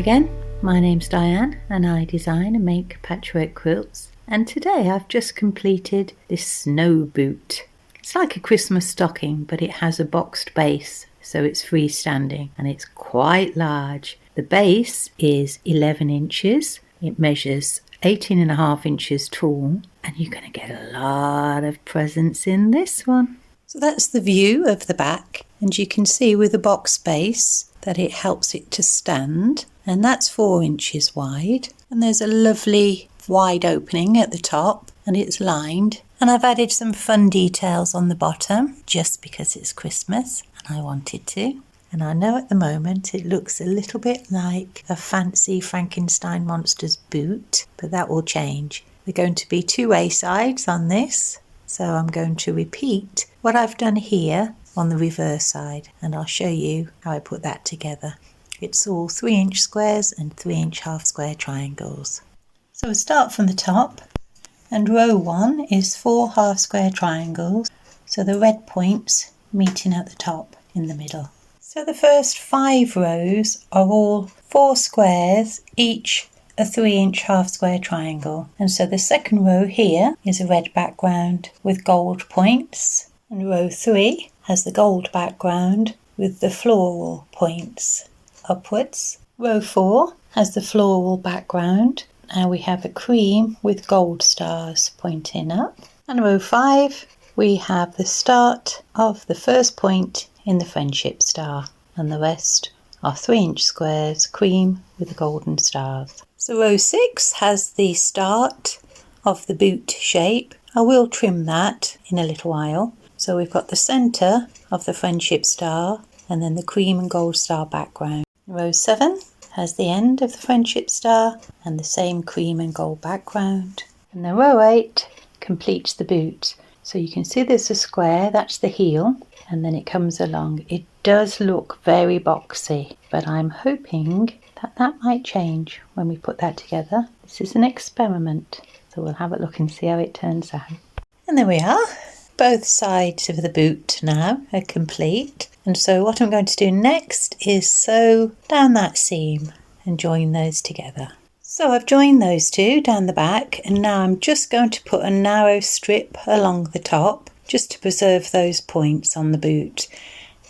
again, my name's Diane and I design and make patchwork quilts, and today I've just completed this snow boot. It's like a Christmas stocking, but it has a boxed base, so it's freestanding and it's quite large. The base is 11 inches, it measures 18.5 inches tall, and you're going to get a lot of presents in this one. So that's the view of the back, and you can see with the box base that it helps it to stand, and that's 4 inches wide, and there's a lovely wide opening at the top and it's lined, and I've added some fun details on the bottom just because it's Christmas and I wanted to. And I know at the moment it looks a little bit like a fancy Frankenstein monster's boot, but that will change. There are going to be 2 A sides on this, so I'm going to repeat what I've done here on the reverse side, and I'll show you how I put that together. It's all 3-inch squares and 3-inch half square triangles. So we'll start from the top, and row 1 is 4 half square triangles, so the red points meeting at the top in the middle. So the first 5 rows are all 4 squares, each a 3-inch half square triangle, and so the second row here is a red background with gold points, and row 3 has the gold background with the floral points upwards. Row 4 has the floral background. Now we have a cream with gold stars pointing up. And row 5 we have the start of the first point in the friendship star, and the rest are 3-inch squares, cream with the golden stars. So row 6 has the start of the boot shape. I will trim that in a little while. So we've got the centre of the friendship star and then the cream and gold star background. Row 7 has the end of the friendship star and the same cream and gold background. And then row 8 completes the boot. So you can see there's a square, that's the heel, and then it comes along. It does look very boxy, but I'm hoping that that might change when we put that together. This is an experiment, so we'll have a look and see how it turns out. And there we are. Both sides of the boot now are complete, and so what I'm going to do next is sew down that seam and join those together. So I've joined those two down the back, and now I'm just going to put a narrow strip along the top just to preserve those points on the boot,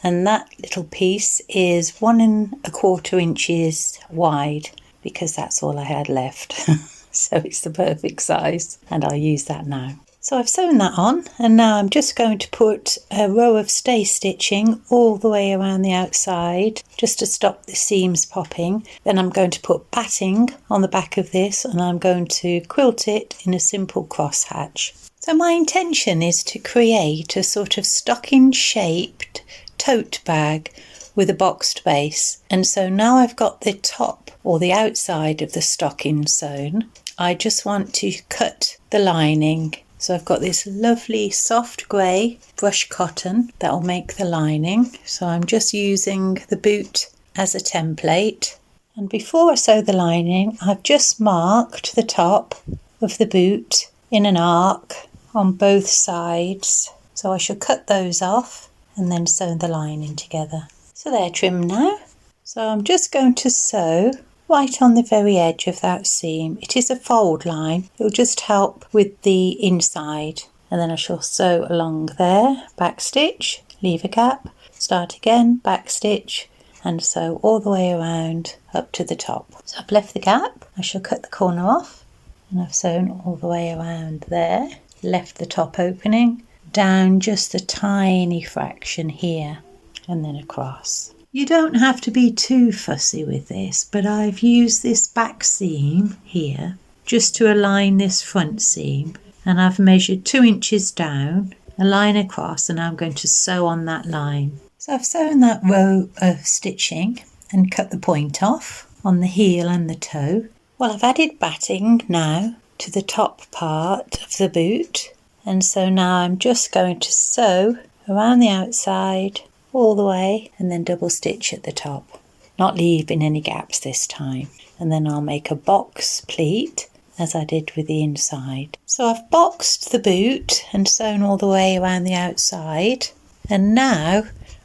and that little piece is 1¼ inches wide because that's all I had left. So it's the perfect size, and I'll use that now. So I've sewn that on, and now I'm just going to put a row of stay stitching all the way around the outside just to stop the seams popping. Then I'm going to put batting on the back of this, and I'm going to quilt it in a simple crosshatch. So my intention is to create a sort of stocking shaped tote bag with a boxed base, and so now I've got the top or the outside of the stocking sewn. I just want to cut the lining. So I've got this lovely soft grey brush cotton that will make the lining. So I'm just using the boot as a template. And before I sew the lining, I've just marked the top of the boot in an arc on both sides. So I shall cut those off and then sew the lining together. So they're trimmed now. So I'm just going to sew right on the very edge of that seam. It is a fold line. It will just help with the inside. And then I shall sew along there, back stitch, leave a gap, start again, back stitch, and sew all the way around up to the top. So I've left the gap. I shall cut the corner off, and I've sewn all the way around there. Left the top opening, down just a tiny fraction here, and then across. You don't have to be too fussy with this, but I've used this back seam here just to align this front seam, and I've measured 2 inches down, a line across, and I'm going to sew on that line. So I've sewn that row of stitching and cut the point off on the heel and the toe. Well, I've added batting now to the top part of the boot, and so now I'm just going to sew around the outside all the way and then double stitch at the top, not leaving any gaps this time. And then I'll make a box pleat as I did with the inside. So I've boxed the boot and sewn all the way around the outside, and now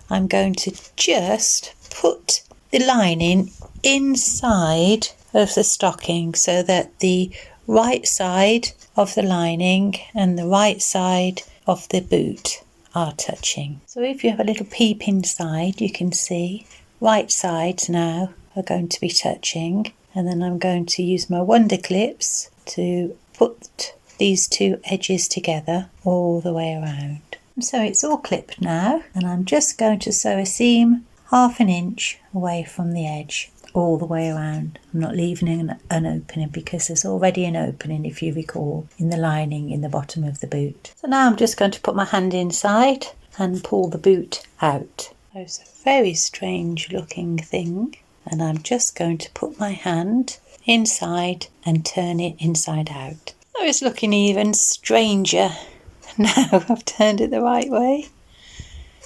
I'm going to just put the lining inside of the stocking so that the right side of the lining and the right side of the boot are touching. So if you have a little peep inside, you can see right sides now are going to be touching, and then I'm going to use my wonder clips to put these two edges together all the way around. So it's all clipped now, and I'm just going to sew a seam 1/2 inch away from the edge all the way around. I'm not leaving an opening because there's already an opening, if you recall, in the lining in the bottom of the boot. So now I'm just going to put my hand inside and pull the boot out. It's a very strange looking thing, and I'm just going to put my hand inside and turn it inside out. Oh, it's looking even stranger now I've turned it the right way.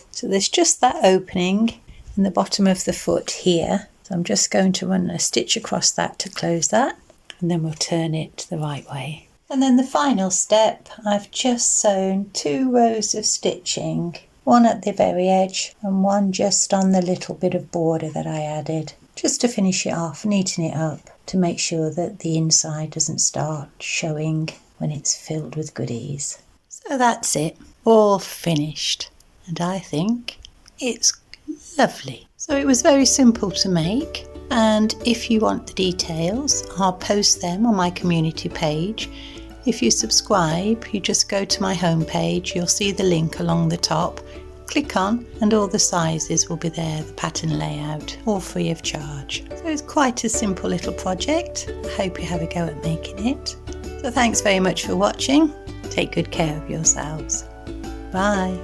So there's just that opening in the bottom of the foot here. So I'm just going to run a stitch across that to close that, and then we'll turn it the right way. And then the final step, I've just sewn 2 rows of stitching, one at the very edge and one just on the little bit of border that I added, just to finish it off, neaten it up to make sure that the inside doesn't start showing when it's filled with goodies. So that's it, all finished, and I think it's lovely. So it was very simple to make, and if you want the details, I'll post them on my community page. If you subscribe, you just go to my homepage, you'll see the link along the top, click on, and all the sizes will be there, the pattern layout, all free of charge. So it's quite a simple little project. I hope you have a go at making it. So thanks very much for watching. Take good care of yourselves. Bye.